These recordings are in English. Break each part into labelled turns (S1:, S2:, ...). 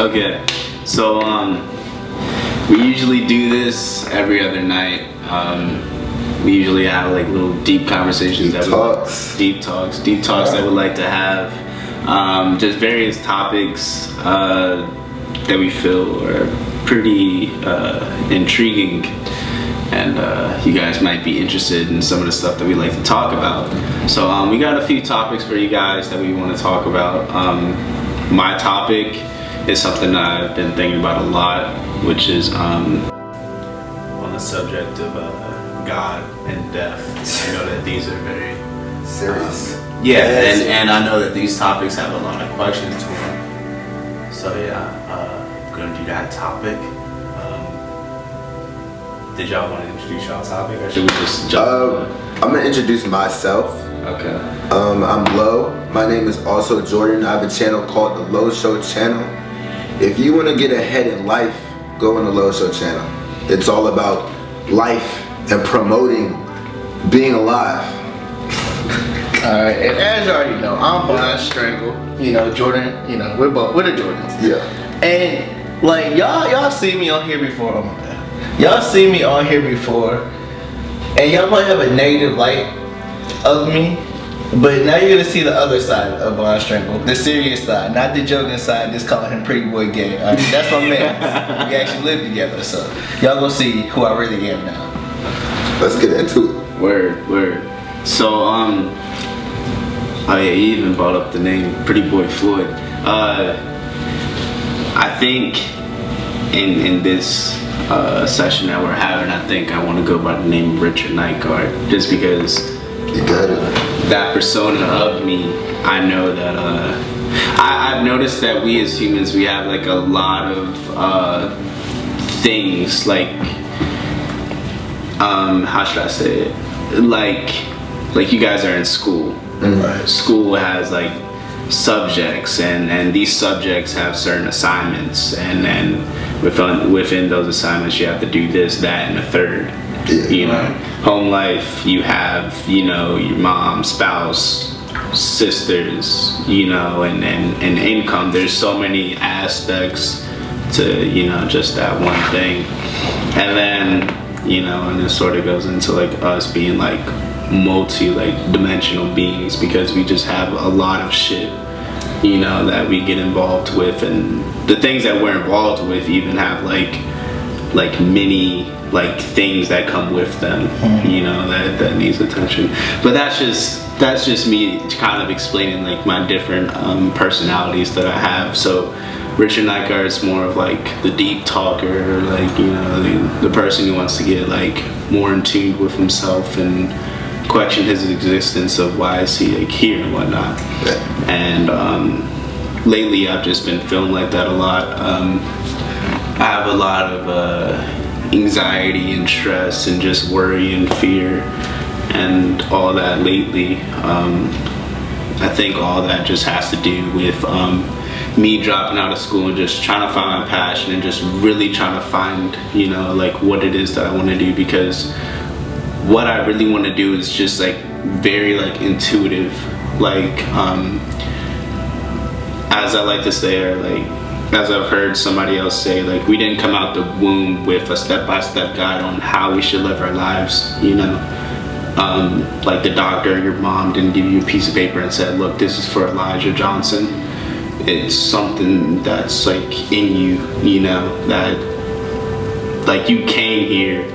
S1: Okay, so we usually do this every other night. We usually have like little deep conversations, deep talks that we like to have. Just various topics that we feel are pretty intriguing, and you guys might be interested in some of the stuff that we like to talk about. So we got a few topics for you guys that we want to talk about. My topic is something that I've been thinking about a lot, which is on the subject of God and death. I know that these are very
S2: serious.
S1: And I know that these topics have a lot of questions to them. So yeah, I'm gonna do that topic. Did y'all want to introduce y'all topic, or should we just jump?
S2: I'm gonna introduce myself.
S1: Okay.
S2: I'm Lo. My name is also Jordan. I have a channel called TheLoShow channel. If you want to get ahead in life, go on the LoShow channel. It's all about life and promoting being alive.
S3: Alright, and as you already know, I'm Bonstrangle. You know, Jordan, you know, we're the Jordans.
S2: Yeah.
S3: And like y'all see me on here before. Oh my god. Y'all see me on here before, and y'all probably have a negative light of me. But now you're gonna see the other side of Bonstrangle, the serious side, not the joking side, just calling him pretty boy gay. Right? That's my man. We actually live together, so y'all gonna see who I really am now.
S2: Let's get into it.
S1: Word. So oh yeah, you even brought up the name Pretty Boy Floyd. I think in this session that we're having, I think I want to go by the name Richard Nygard, just because
S2: you got it.
S1: That persona of me, I know that I've noticed that we as humans, we have like a lot of things, like how should I say it, like you guys are in school.
S2: Right.
S1: School has like subjects, and these subjects have certain assignments, and then within those assignments you have to do this, that, and the third.
S2: Yeah.
S1: You know, home life, you have, you know, your mom, spouse, sisters, you know, and income. There's so many aspects to, you know, just that one thing. And then, you know, and it sort of goes into like us being like dimensional beings, because we just have a lot of shit, you know, that we get involved with, and the things that we're involved with even have like many like things that come with them, you know, that needs attention. But that's just me kind of explaining like my different personalities that I have. So Richard Nygard is more of like the deep talker, like, you know, the person who wants to get like more in tune with himself and question his existence of why is he like here and whatnot. And lately I've just been feeling like that a lot. I have a lot of anxiety and stress and just worry and fear and all that lately. I think all that just has to do with me dropping out of school and just trying to find my passion and just really trying to find, you know, like what it is that I want to do, because what I really want to do is just like very like intuitive, like as I like to say, or like as I've heard somebody else say, like we didn't come out the womb with a step-by-step guide on how we should live our lives, you know. Like the doctor, your mom didn't give you a piece of paper and said, look, this is for Elijah Johnson. It's something that's like in you, you know, that like you came here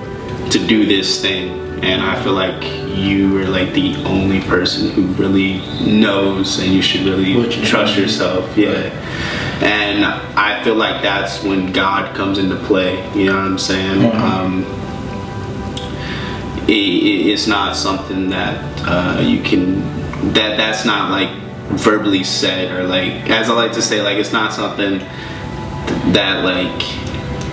S1: to do this thing, and I feel like you are like the only person who really knows, and you should really trust yourself. Yeah. And I feel like that's when God comes into play, you know what I'm saying? It's not something that you can, that's not like verbally said, or like, as I like to say, like it's not something that like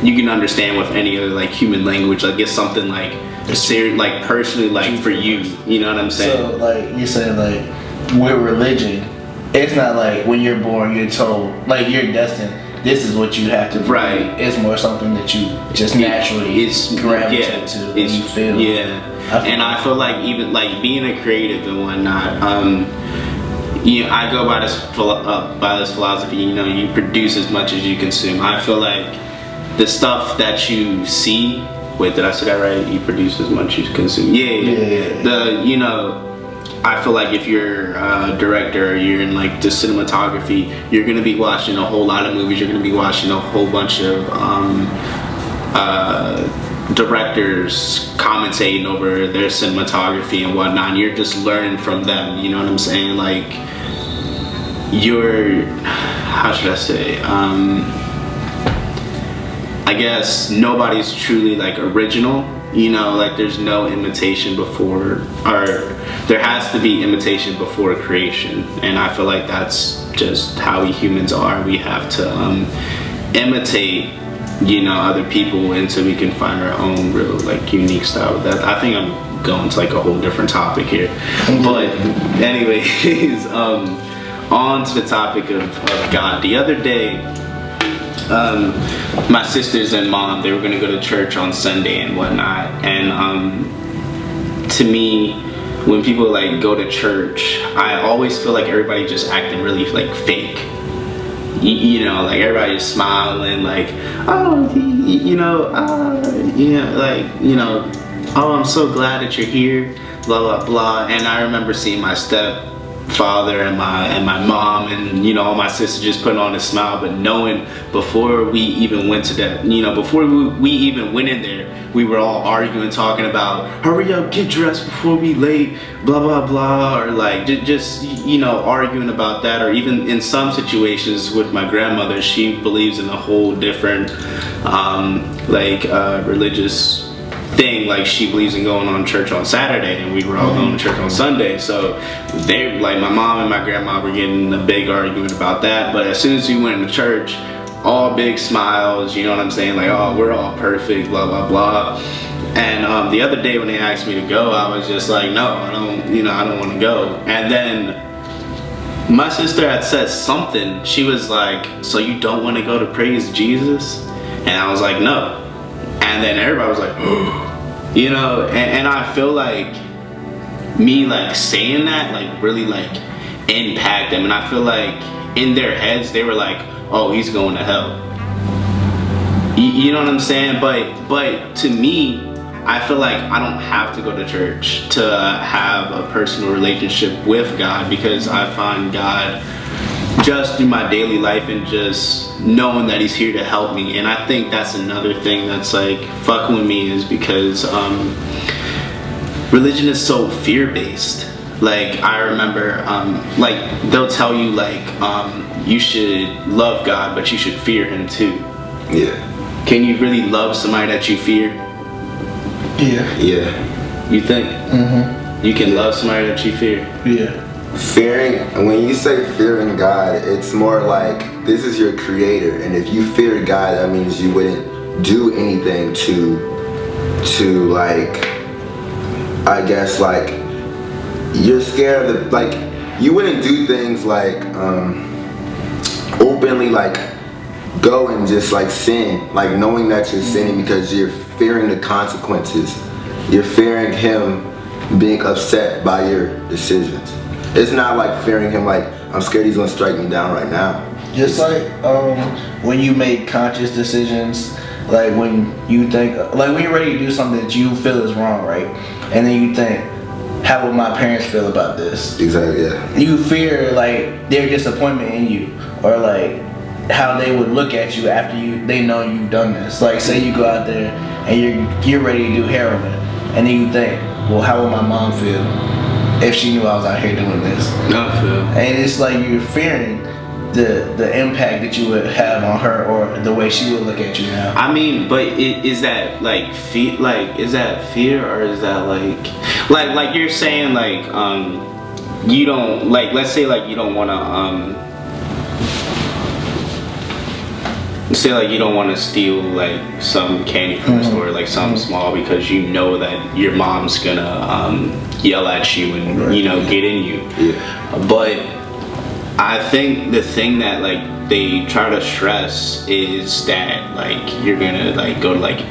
S1: you can understand with any other like human language. Like it's something like like personally, like for you, you know what I'm saying?
S3: So like you said, like with religion, it's not like when you're born you're told like you're destined, this is what you have to do.
S1: Right.
S3: It's more something that you just naturally gravitate to, and you feel.
S1: Yeah. And I feel like even like being a creative and whatnot, I go by this philosophy. You know, you produce as much as you consume. I feel like the stuff that you see. Wait, did I say that right? You produce as much as you consume. Yeah. I feel like if you're a director or you're in like the cinematography, you're gonna be watching a whole lot of movies. You're gonna be watching a whole bunch of directors commentating over their cinematography and whatnot. And you're just learning from them. You know what I'm saying? Like how should I say? I guess nobody's truly like original. You know, like there's no imitation before, or there has to be imitation before creation. And I feel like that's just how we humans are. We have to imitate, other people until we can find our own real like unique style. That I think I'm going to like a whole different topic here. But anyways, on to the topic of God. The other day, my sisters and mom, they were gonna go to church on Sunday and whatnot, and to me, when people like go to church, I always feel like everybody just acting really like fake. Like everybody just smiling, like, oh, oh, I'm so glad that you're here, blah blah blah. And I remember seeing my stepfather and my mom and all my sisters just putting on a smile, but knowing before we even went to that, before we even went in there, we were all arguing, talking about hurry up, get dressed before we late, blah blah blah, or like just arguing about that. Or even in some situations with my grandmother, she believes in a whole different religious thing. Like she believes in going on church on Saturday, and we were all going to church on Sunday. So they, like my mom and my grandma, were getting a big argument about that. But as soon as we went to church, all big smiles, you know what I'm saying? Like, oh, we're all perfect, blah blah blah. And the other day when they asked me to go, I was just like, no, I don't want to go. And then my sister had said something. She was like, so you don't want to go to praise Jesus? And I was like, no. And then everybody was like, and I feel like me like saying that like really like impact them. And I feel like in their heads they were like, oh, he's going to hell. You know what I'm saying? But to me, I feel like I don't have to go to church to have a personal relationship with God, because I find God just through my daily life and just knowing that he's here to help me. And I think that's another thing that's like fucking with me, is because religion is so fear-based. Like I remember like they'll tell you like you should love God, but you should fear him too.
S2: Yeah.
S1: Can you really love somebody that you fear?
S2: Yeah.
S1: You think? Mm-hmm. You can love somebody that you fear?
S3: Yeah.
S2: Fearing, when you say fearing God, it's more like this is your creator, and if you fear God, that means you wouldn't do anything to like, I guess like, you're scared of like, you wouldn't do things like openly like go and just like sin, like knowing that you're sinning because you're fearing the consequences. You're fearing him being upset by your decisions. It's not like fearing him like, I'm scared he's gonna strike me down right now.
S3: Just like when you make conscious decisions, like when you think, like when you're ready to do something that you feel is wrong, right? And then you think, how would my parents feel about this?
S2: Exactly, yeah.
S3: You fear like their disappointment in you, or like how they would look at you after they know you've done this. Like say you go out there and you're ready to do heroin, and then you think, well, how would my mom feel if she knew I was out here doing this?
S1: No, I feel.
S3: And it's like you're fearing the impact that you would have on her, or the way she would look at you now.
S1: I mean, but is that like fear? Like, is that fear, or is that like you're saying like you don't like, let's say like you don't want to say like you don't want to steal like some candy from the store, like something small, because you know that your mom's gonna yell at you and get in you.
S2: Yeah.
S1: But I think the thing that like they try to stress is that like you're gonna like go to like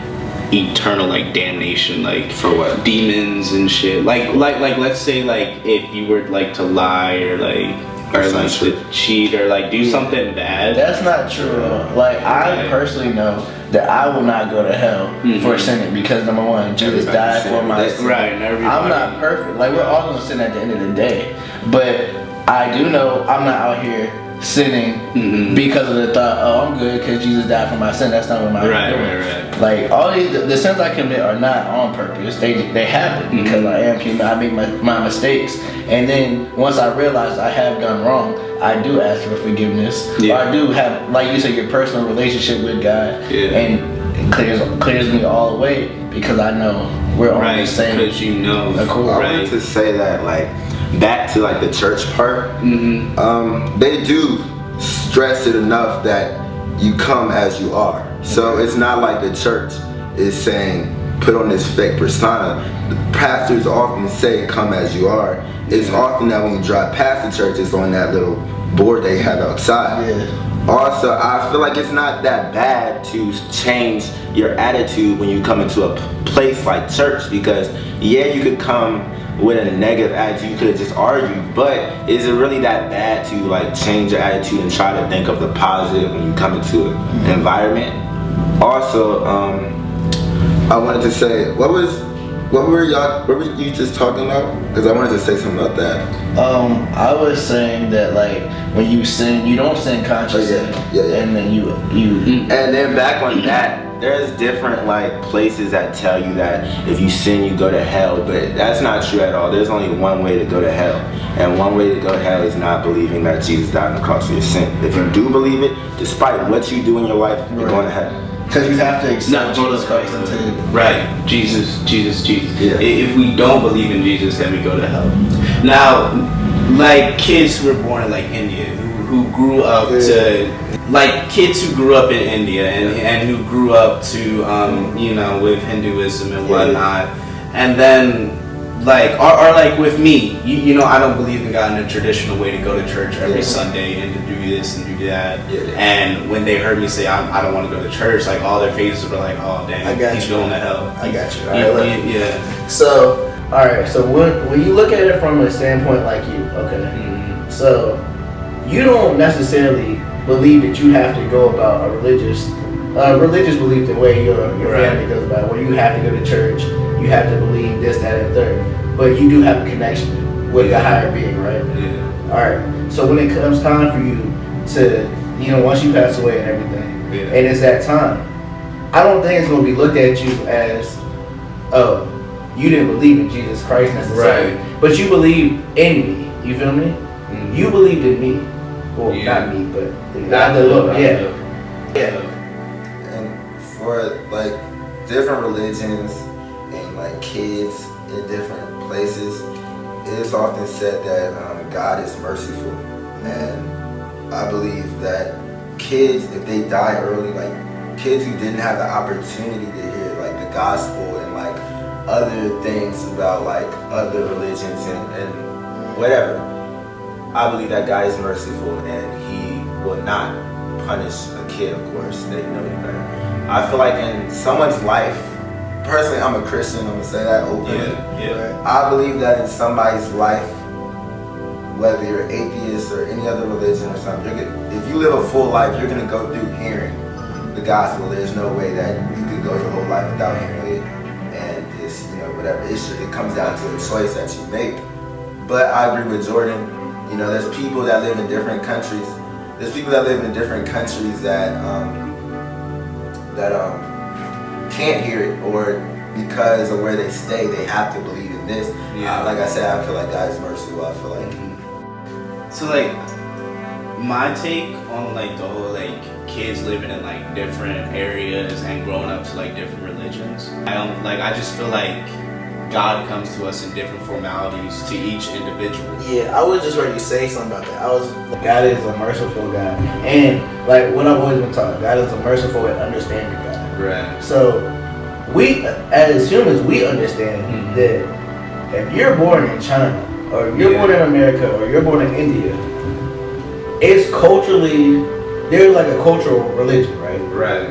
S1: eternal like damnation, like
S2: for what?
S1: Demons and shit. Like let's say like if you were like to lie or like or like to cheat or like do something bad.
S3: That's not true. Like I personally know that I will not go to hell for sinning because number one, Jesus died for my sin.
S1: Right, and
S3: I'm not perfect. Like we're all gonna sin at the end of the day, but I do know I'm not out here sinning because of the thought, oh, I'm good because Jesus died for my sin. That's not what my
S1: Right.
S3: Like all these, the sins I commit are not on purpose. They happen because I am human. I make my mistakes, and then once I realize I have done wrong, I do ask for forgiveness.
S1: Yeah.
S3: Or I do have, like you said, your personal relationship with God, and it clears me all away because I know we're on the same.
S1: Because you know,
S2: I wanted to say that, like, back to like the church part. They do stress it enough that you come as you are. So it's not like the church is saying put on this fake persona. The pastors often say come as you are. It's often that when you drive past the church, it's on that little board they have outside. Also, I feel like it's not that bad to change your attitude when you come into a place like church, because yeah, you could come with a negative attitude, you could have just argued, but is it really that bad to like change your attitude and try to think of the positive when you come into an environment? Also, I wanted to say, what were you just talking about? Because I wanted to say something about that.
S3: I was saying that like when you sin, you don't sin consciously, and then you
S2: and then back on that, there's different like places that tell you that if you sin you go to hell, but that's not true at all. There's only one way to go to hell, and one way to go to hell is not believing that Jesus died on the cross for your sin. If you do believe it, despite what you do in your life, you're going to heaven.
S3: Because you have to accept Jesus Christ
S1: Jesus.
S2: Yeah.
S1: If we don't believe in Jesus, then we go to hell. Now, like kids who were born in like India, who grew up to, like kids who grew up in India and who grew up to, you know, with Hinduism and whatnot, and then like, or like with me, you know, I don't believe in God in a traditional way to go to church every Sunday and to do this and do that. And when they heard me say I don't want to go to church, like all their faces were like, oh damn, he's going to hell.
S3: I got you.
S1: Yeah.
S3: So, alright, so when you look at it from a standpoint like you, so you don't necessarily believe that you have to go about a religious belief the way your family goes about it, where you have to go to church, you have to believe this, that, and third. But you do have a connection with the higher being, right? Alright, so when it comes time for you to, you know, once you pass away and everything, and it's that time, I don't think it's going to be looked at you as, oh, you didn't believe in Jesus Christ necessarily, but you believed in me. You feel me? You believed in me. Well, not me, but
S2: And for like different religions and like kids in different places, it's often said that God is merciful, and I believe that kids, if they die early, like kids who didn't have the opportunity to hear like the gospel and like other things about like other religions and whatever, I believe that God is merciful and He will not punish a kid, of course. They know better. I feel like in someone's life, personally, I'm a Christian, I'm gonna say that openly. I believe that in somebody's life, whether you're atheist or any other religion or something, if you live a full life, you're gonna go through hearing the gospel. There's no way that you could go your whole life without hearing it, and just, you know, whatever. It comes down to a choice that you make. But I agree with Jordan. You know, there's people that live in different countries. There's people that live in different countries that can't hear it, or because of where they stay, they have to believe in this. Like I said, I feel like God is merciful. I feel like.
S1: So like, my take on like the whole like kids living in like different areas and growing up to like different religions. I just feel like God comes to us in different formalities to each individual.
S3: I was just ready to say something about that. God is a merciful God, and like what I've always been taught, God is a merciful and understanding God.
S1: Right.
S3: So we, as humans, we understand that if you're born in China, or you're born in America, or you're born in India, it's culturally, there's like a cultural religion, right?
S1: Right.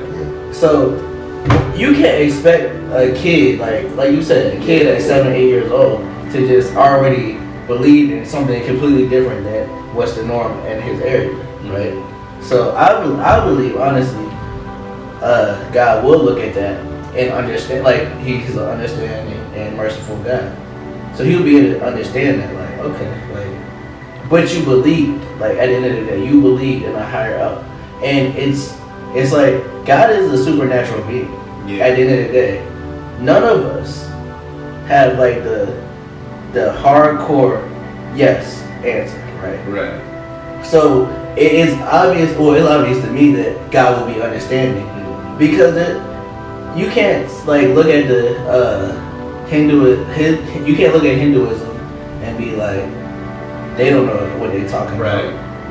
S3: So you can't expect a kid, like you said, a kid at 7, 8 years old to just already believe in something completely different that what's the norm in his area, right? So I believe honestly, God will look at that and understand. Like He's an understanding and merciful God, so He'll be able to understand that. Like okay, like but you believe, like at the end of the day, you believe in a higher up, and it's like God is a supernatural being.
S1: Yeah.
S3: At the end of the day, none of us have like the hardcore yes answer, right?
S1: Right.
S3: So it is obvious, or it's obvious to me that God will be understanding, because you can't like look at the you can't look at Hinduism and be like they don't know what they're talking about.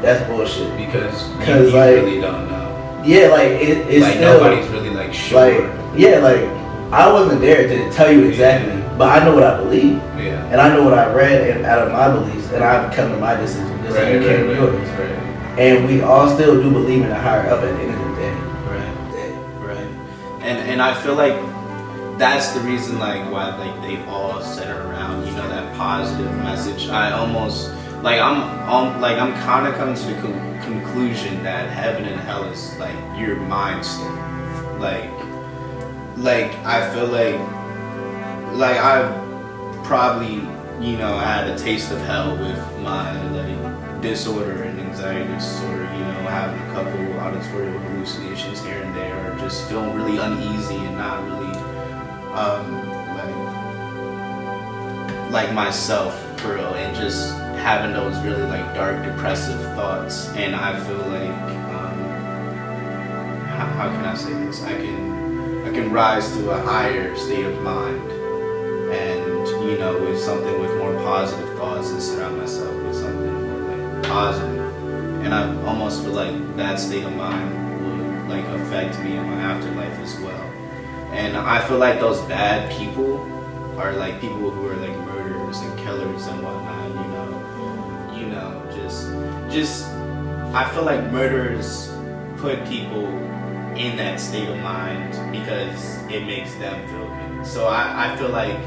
S3: That's bullshit.
S1: Because you
S3: like,
S1: really don't know.
S3: Yeah, like it's
S1: like
S3: still,
S1: nobody's really like sure.
S3: Like yeah, like I wasn't there to tell you exactly, but I know what I believe.
S1: Yeah.
S3: And I know what I read and out of my beliefs, and I've come to my decision. Just like you came to yours.
S1: Right.
S3: And we all still do believe in a higher up at the end of the day.
S1: Right. And I feel like that's the reason like why like they all center around, you know, that positive message. I almost like I'm kind of coming to the conclusion that heaven and hell is like your mind state. Like I feel like I've probably, you know, had a taste of hell with my like disorder and anxiety disorder, you know, having a couple auditory hallucinations here and there, or just feeling really uneasy and not really like myself for real, and just having those really like dark depressive thoughts. And I feel like how can I say this? I can rise to a higher state of mind, and you know, with something with more positive thoughts, and surround myself with something more like positive. And I almost feel like that state of mind would like affect me in my afterlife as well. And I feel like those bad people are like people who are like murderers and killers and whatnot, you know, just I feel like murderers put people in that state of mind because it makes them feel good. So I feel like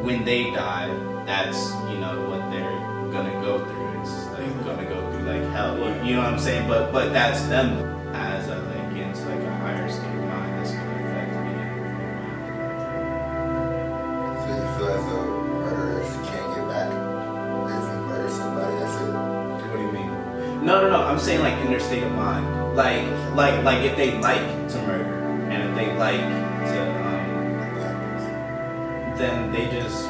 S1: when they die, that's, you know, what they're gonna go through. It's like gonna go through like hell. You know what I'm saying? But that's them. As I like get into like a higher state of mind, that's gonna affect me.
S2: So you feel as though murderers can't get back? If you murder somebody, that's it?
S1: What do you mean? No. I'm saying like in their state of mind. Like if they like to murder, and if they like to then they just,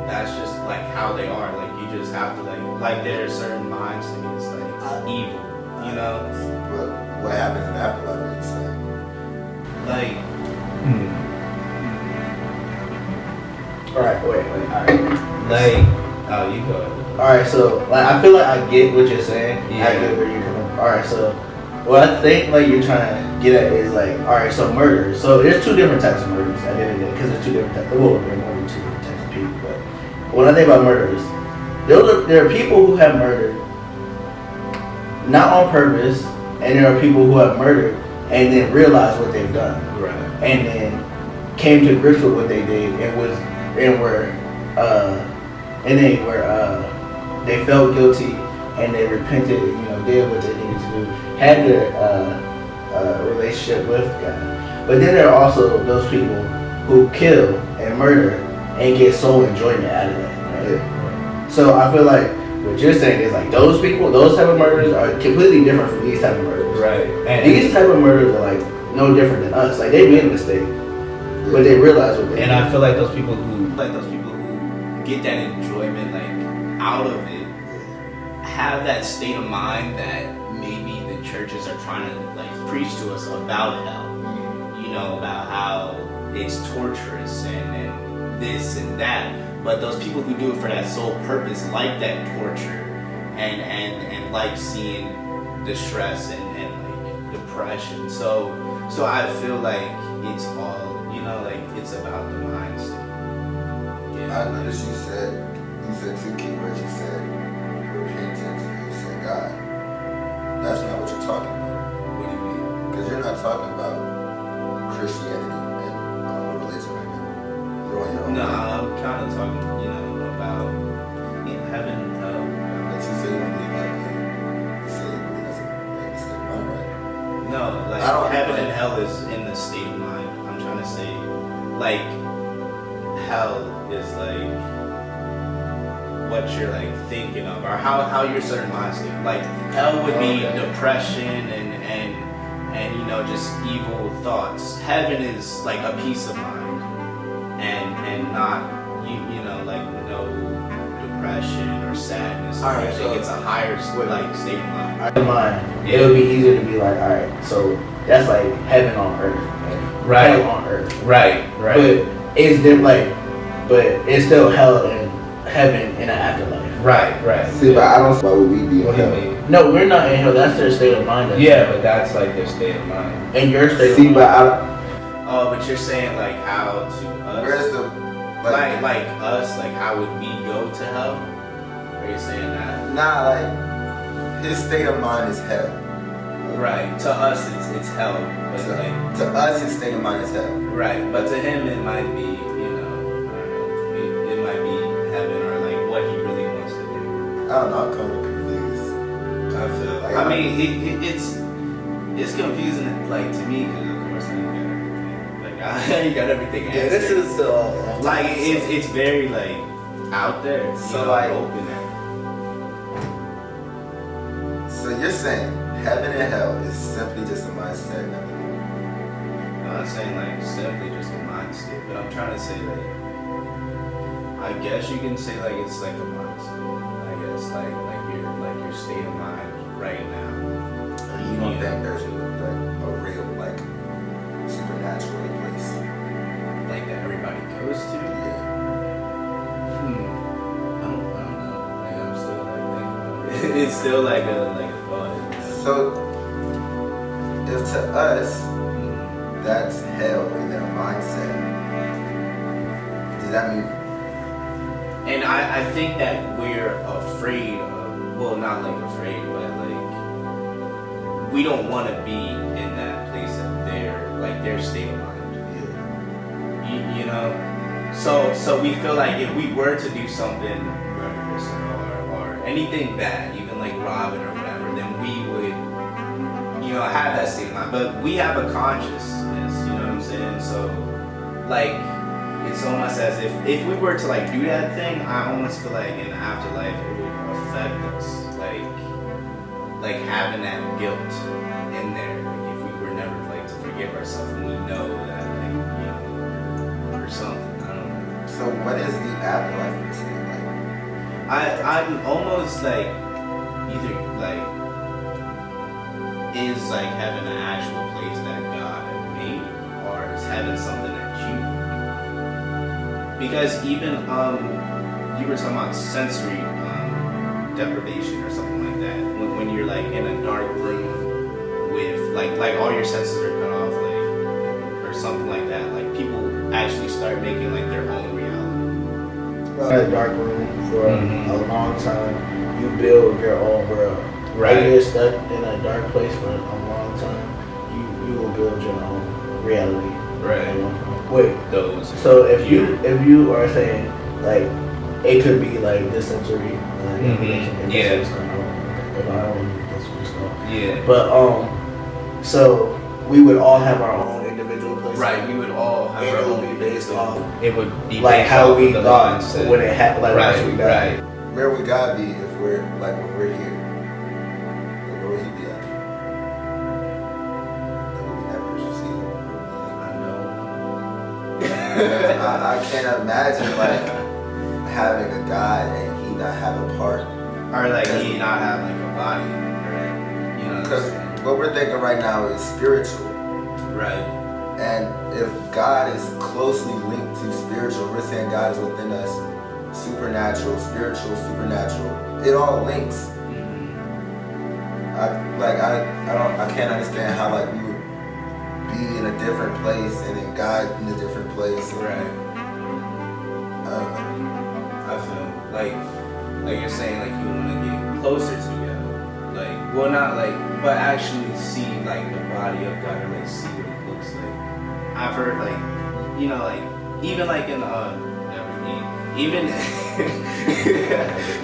S1: that's just like how they are. Like you just have to like there are certain minds to me, it's like evil, you know?
S2: But what happens in afterlife, you say?
S1: Like
S3: Alright, wait, alright.
S1: like oh, you go.
S3: Alright, so like I feel like I get what you're saying.
S1: Yeah.
S3: I get where you're coming from. Alright, so what I think like you're trying to get at is like, alright, so murder. So there's two different types of murders at the end of the day, because there's two different types. Well, there are more than two different types of people. But when I think about murderers, there are people who have murdered not on purpose, and there are people who have murdered and then realized what they've done,
S1: Right.
S3: and then came to grips with what they did and they felt guilty and they repented, you know, did what they needed to do, had their relationship with God. But then there are also those people who kill and murder and get soul enjoyment out of that, right? So I feel like what you're saying is like those people, those type of murders are completely different from these type of murders.
S1: Right.
S3: And these type of murders are like no different than us. Like they made a mistake, but they realize what they did.
S1: And I feel like those people who get that enjoyment like out of it have that state of mind that maybe the churches are trying to like preach to us about hell. You know, about how it's torturous and this and that. But those people who do it for that sole purpose like that torture and like seeing distress and like depression. So I feel like it's all, you know, like it's about the mind state.
S2: I noticed you said two key words. You said repentance and you said God. That's not what you're talking about.
S1: What do you mean?
S2: Because you're not talking about Christianity and religion right now. You're on your own.
S1: No, I'm kind of talking, you know, about heaven and hell.
S2: But you said you
S1: like
S2: I don't
S1: heaven
S2: like-
S1: and hell is in the state of mind. I'm trying to say, like, hell is like what you're like thinking of, or how your certain mind state. Like hell would be depression and you know, just evil thoughts. Heaven is like a peace of mind and not you know, like no depression or sadness.
S3: Alright,
S1: I think
S3: so-
S1: it's a higher like state of mind.
S3: In mind, it would be easier to be like, all right, so that's like heaven on earth, like
S1: Right.
S3: hell on earth.
S1: Right,
S3: But it's different, like, but it's still hell and heaven in an afterlife.
S1: Right.
S2: See, but I don't see why would we be in hell.
S3: No, we're not in hell. That's their state of mind.
S1: Yeah, but that's like their state of mind.
S3: And your state
S2: See,
S3: of
S2: but
S3: mind.
S1: Oh, but you're saying like how to us?
S2: Where's the
S1: like us? Like how would we go to hell? Are you saying that?
S2: Nah, like his state of mind is hell.
S1: Right. To us, it's hell. But like
S2: To us, his state of mind is hell.
S1: right. But to him, it might be you know, I don't know, it might be heaven or like what he really wants to do.
S2: I don't know. I'm kind of confused.
S1: I feel.
S2: Like,
S1: I mean, it's confusing like to me because of course I ain't got everything. Like I ain't got everything answered.
S3: Yeah, this is still
S1: like it's very like out there. You
S2: So,
S1: know,
S2: like-
S1: open there.
S2: So you're saying heaven and hell is simply just a mindset? Nothing more.
S1: I'm not saying like simply just a mind state, but I'm trying to say like I guess you can say like it's like a mind state. I guess like your state of mind right now.
S2: You don't think there's a real like supernatural place?
S1: Like that everybody goes to.
S2: Yeah.
S1: I don't know. Like I'm still like thinking about it. It's still like a thought.
S2: So if to us that's hell in their mindset, does that mean?
S1: And I think that we're afraid of, well, not like afraid, but like we don't want to be in that place of their state of mind. You know, so we feel like if we were to do something murderous or anything bad, even like robbing or whatever, then we would, you know, have that state of mind. But we have a consciousness, you know what I'm saying? So like it's almost as if we were to like do that thing, I almost feel like in the afterlife it would affect us, like having that guilt in there. Like if we were never like to forgive ourselves and we know that like you know or something. I don't know.
S2: So what is the afterlife per se? Like,
S1: I'm almost like either like is like heaven an actual place that God had made, or is heaven something that you? Because even you were talking about sensory deprivation or something like that. When you're like in a dark room with like all your senses are cut off, like or something like that. Like people actually start making like their own reality.
S3: in a dark room for a long time. You build your own world.
S1: Right.
S3: If you're stuck in a dark place for a long time, you will build your own reality.
S1: Right.
S3: Wait.
S1: Those.
S3: So if you are saying like it could be like this sensory,
S1: Yeah.
S3: If I don't know that's what it's called.
S1: Yeah.
S3: But so we would all have our own individual places.
S1: Right. We would all have
S3: And
S1: our
S3: it would
S1: own
S3: be based off
S1: It would be
S3: like
S1: based
S3: how
S1: off
S3: we
S1: of the
S3: thought
S1: mindset.
S3: when it happened. Like once we died.
S1: Right.
S2: where would God be if we're like when we're here? Like, where would He be at? Like, would we never see Him? I can't imagine like having a God and He not have a part.
S1: Or like he not have like a body, right? You know.
S2: Because what we're thinking right now is spiritual.
S1: Right.
S2: And if God is closely linked to spiritual, we're saying God is within us, supernatural, spiritual, supernatural. It all links. I can't understand how like we would be in a different place and then God in a different place.
S1: Right.
S2: I don't know.
S1: I feel like you're saying like you want to get closer together, like well not like but actually see like the body of God or like see what it looks like. I've heard like you know like even like in never eat even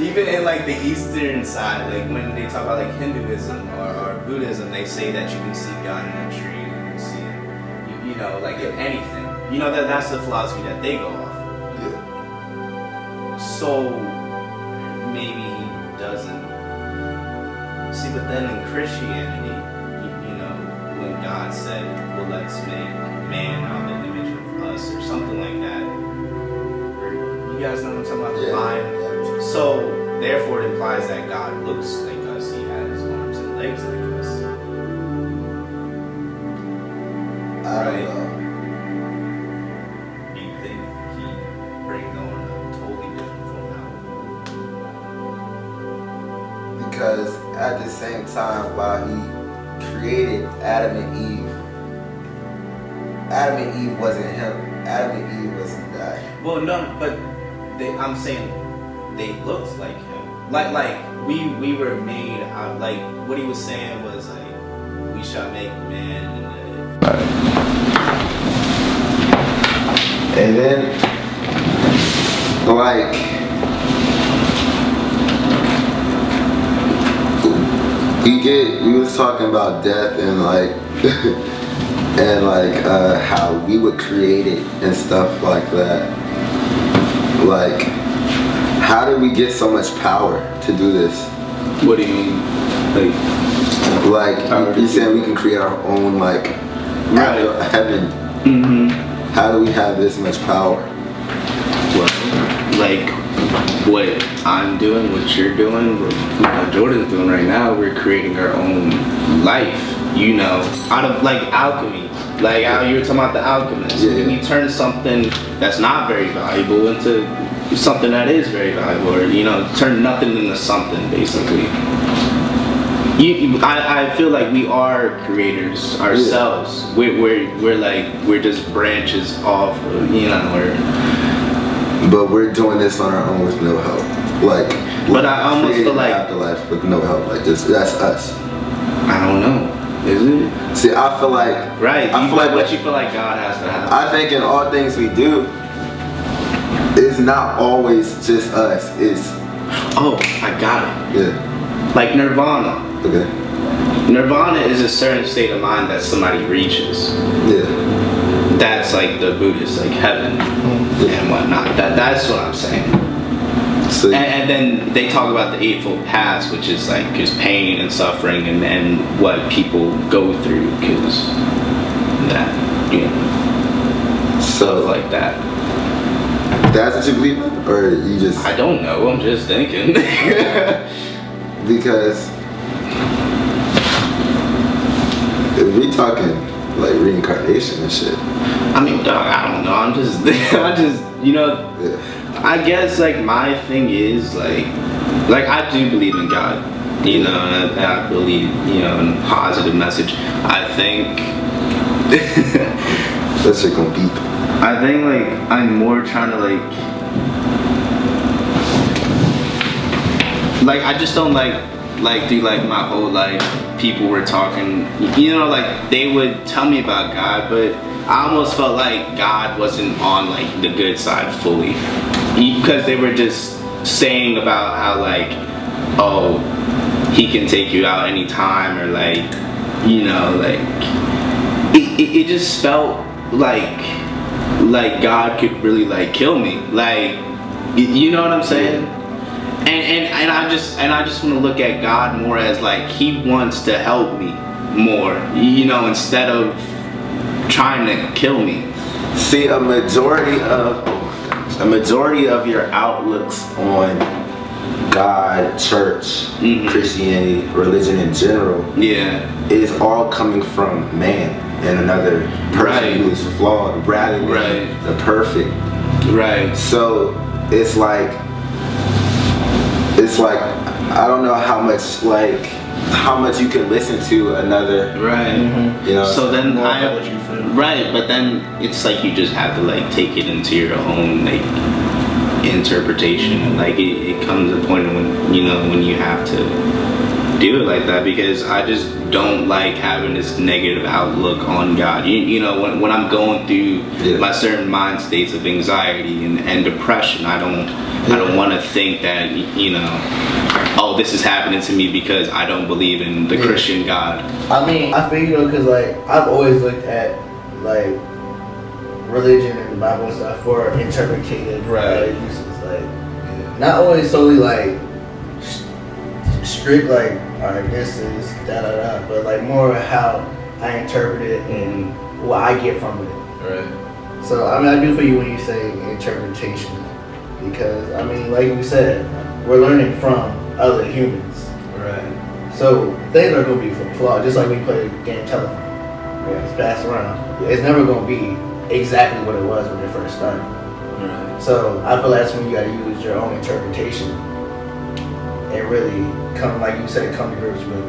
S1: even in like the Eastern side, like when they talk about like Hinduism or Buddhism, they say that you can see God in a tree, you can see him, you know, like in anything. You know, that's the philosophy that they go off of.
S2: Yeah.
S1: So maybe he doesn't see, but then in Christianity, you know, when God said, well, let's make man out of the image of us or something like that, or you guys know what I'm talking about, the line? So therefore it implies that God looks like us, he has arms and legs like us.
S2: I don't know.
S1: Do you think he brings on a totally different form out?
S2: Because at the same time, while he created Adam and Eve wasn't him. Adam and Eve wasn't that.
S1: Well, no, but I'm saying they looked like him. Like we were made out. Like what he was saying was like, we shall make man in the.
S2: And then, like, we was talking about death and like, and like how we would create it and stuff like that. Like, how did we get so much power to do this?
S1: What do you mean?
S2: Like you saying we can create our own like heaven.
S1: Mm-hmm.
S2: How do we have this much power?
S1: Well, like what I'm doing, what you're doing, what Jordan's doing right now, we're creating our own life, you know, out of like alchemy. Like how you were talking about the alchemist.
S2: Yeah.
S1: We turn something that's not very valuable into something that is very valuable, or you know, turn nothing into something basically. I feel like we are creators ourselves. Yeah. We're just branches off, you know.
S2: But we're doing this on our own with no help. But
S1: I almost feel like
S2: afterlife with no help. Like that's us.
S1: I don't know. Is it?
S2: See, I feel like
S1: right. I feel like what you feel like God has to have.
S2: I think in all things we do, it's not always just us. It's
S1: I got it.
S2: Yeah.
S1: Like Nirvana.
S2: Okay.
S1: Nirvana is a certain state of mind that somebody reaches.
S2: Yeah.
S1: That's like the Buddhist, like heaven and whatnot. That's what I'm saying. So, and then they talk about the Eightfold Paths, which is like just pain and suffering and what people go through because that, you know, stuff like that.
S2: That's what you believe in? Or you just...
S1: I don't know, I'm just thinking.
S2: Because if we talking like reincarnation and shit.
S1: I mean, dog, I don't know. I'm just, you know.
S2: Yeah.
S1: I guess like my thing is like I do believe in God, you know, and I believe, you know, in a positive message. I think.
S2: That shit gonna beep.
S1: I think like I'm more trying to like I just don't like through like my whole life people were talking, you know, like they would tell me about God, but I almost felt like God wasn't on like the good side fully, because they were just saying about how like, oh, he can take you out anytime, or like, you know, like it just felt like God could really like kill me, like, you know what I'm saying? And I just want to look at God more as like he wants to help me more, you know, instead of trying to kill me.
S2: See, a majority of your outlooks on God, church, Christianity, religion in general, is all coming from man and another person who is flawed rather than the perfect. Right. So it's like I don't know how much you can listen to another. Right. You know.
S1: So then but then it's like you just have to like take it into your own like interpretation. Like it comes a point when, you know, when you have to do it like that because I just don't like having this negative outlook on God. You know, when I'm going through my certain mind states of anxiety and depression, I don't want to think that, you know, oh, this is happening to me because I don't believe in the Christian God.
S3: I mean, I feel, you know, because like I've always looked at like religion and the Bible and stuff for interpretative uses, like not always solely like strict, like, alright, this is da da da, but like more how I interpret it and what I get from it.
S1: Right.
S3: So I mean, I do feel you when you say interpretation, because I mean, like you said, we're learning from other humans.
S1: Right.
S3: So things are gonna be flawed, just like we play the game telephone. It's passed around. It's never gonna be exactly what it was when it first started.
S1: Right.
S3: So I feel that's when you gotta use your own interpretation and really come, like you said, come to grips with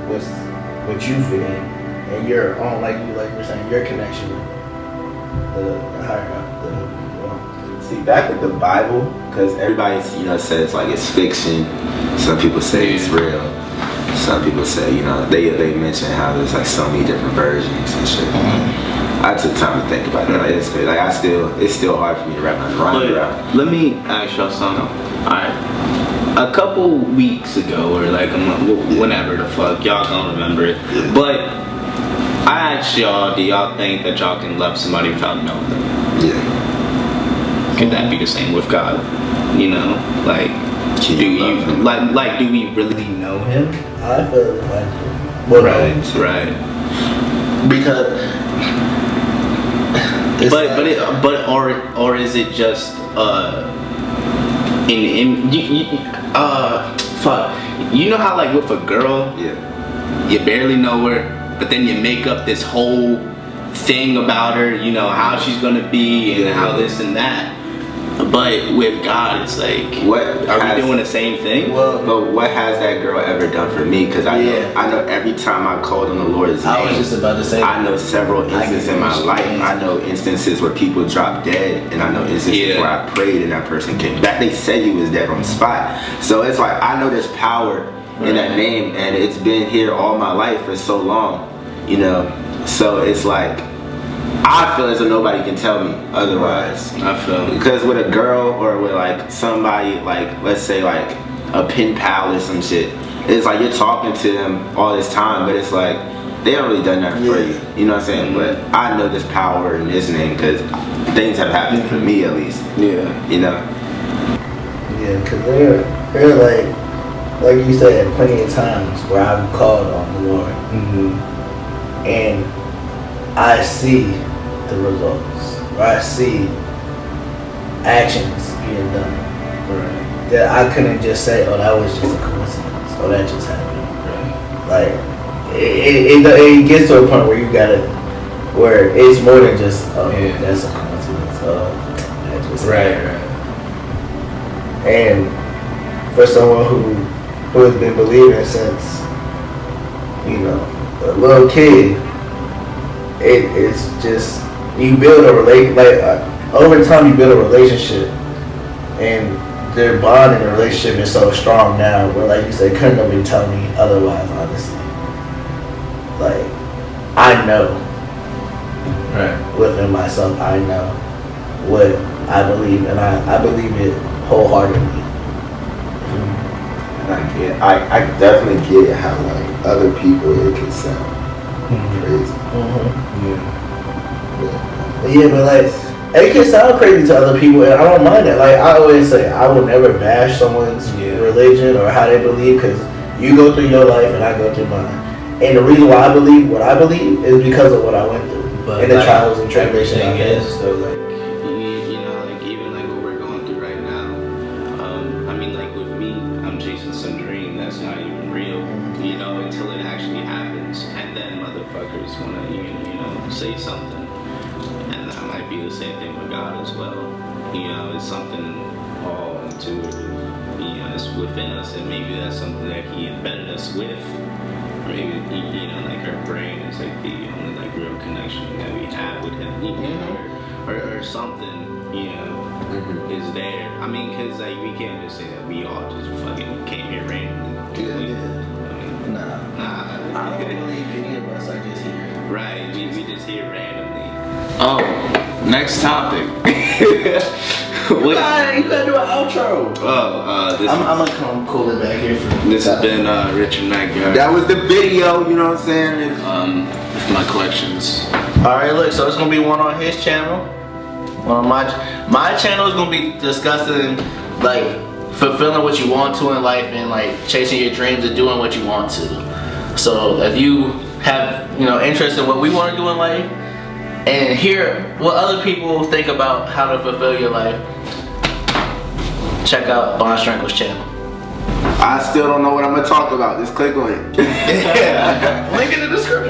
S3: what you feel and your own, like you were saying, your connection with the higher up.
S2: See, back with the Bible, because everybody, you know, says like it's fiction. Some people say it's real. Some people say, you know, they mention how there's like so many different versions and shit. I took time to think about that. Like, it's still hard for me to wrap my mind around.
S1: Let me ask y'all something. Alright. A couple weeks ago, or like a month, whenever the fuck, y'all gonna remember it. But I asked y'all, do y'all think that y'all can love somebody without knowing them?
S2: Yeah.
S1: Could that be the same with God? You know, like, do we really know Him?
S3: I feel like
S1: Right.
S3: Because
S1: or is it just fuck, you know how like with a girl, you barely know her, but then you make up this whole thing about her, you know, how she's gonna be and how this and that. But with God, it's like, are we doing the same thing?
S2: Well, but what has that girl ever done for me? Because I know every time I called on the Lord's name,
S3: I was just about to say,
S2: I know several instances in my life. I know instances where people dropped dead, and I know instances where I prayed and that person came back. They said he was dead on the spot. So it's like, I know there's power in that name, and it's been here all my life for so long, you know. So it's like, I feel as though nobody can tell me otherwise.
S1: I feel
S2: because with a girl or with like somebody, like let's say like a pen pal or some shit, it's like you're talking to them all this time, but it's like they don't really done nothing for you. You know what I'm saying? But I know there's power in His name because things have happened for me at least.
S1: Yeah.
S2: You know.
S3: Yeah, because they're like you said, plenty of times where I've called on the Lord, and I see the results, or I see actions being done. Right. That I couldn't just say, oh, that was just a coincidence, oh, that just happened. Right. Like, it gets to a point where where it's more than just, oh, that's a coincidence, oh, that just happened. And for someone who has been believing since, you know, a little kid, it's just, you build a over time you build a relationship, and their bond in the relationship is so strong now where, like you said, couldn't nobody tell me otherwise, honestly. Like, I know within myself, I know what I believe, and I believe it wholeheartedly.
S2: I definitely get how like other people it can sound crazy.
S3: Yeah, but like it can sound crazy to other people, and I don't mind that. Like I always say, I will never bash someone's religion or how they believe, because you go through your life and I go through mine. And the reason why I believe what I believe is because of what I went through and the trials and tribulations I faced.
S1: So like, you know, like even like what we're going through right now. I mean, like with me, I'm chasing some dream that's not even real. You know, until it actually happens, and then motherfuckers wanna you know say something, and that might be the same thing with God as well. You know, it's something all intuitive. You know, it's within us, and maybe that's something that He embedded us with. Maybe, you know, like our brain is like the only like real connection that we have with Him, you know, or something, you know, is there. I mean, because like we can't just say that we all just fucking came here randomly. I mean,
S3: Nah. I don't believe any of us are just here.
S1: Right, we just here randomly.
S4: Oh, next topic.
S3: You gotta do an outro.
S1: This
S3: I'm gonna come cool it back here for
S1: this has been Richard Nygard.
S2: That was the video, you know what I'm saying?
S4: With my collections.
S3: Alright, look, so it's gonna be one on his channel. One on my channel is gonna be discussing like fulfilling what you want to in life and like chasing your dreams and doing what you want to. So if you have interest in what we want to do in life and hear what other people think about how to fulfill your life, check out Bonstrangle's channel.
S2: I still don't know what I'm gonna talk about. Just click on it.
S3: Link in the description.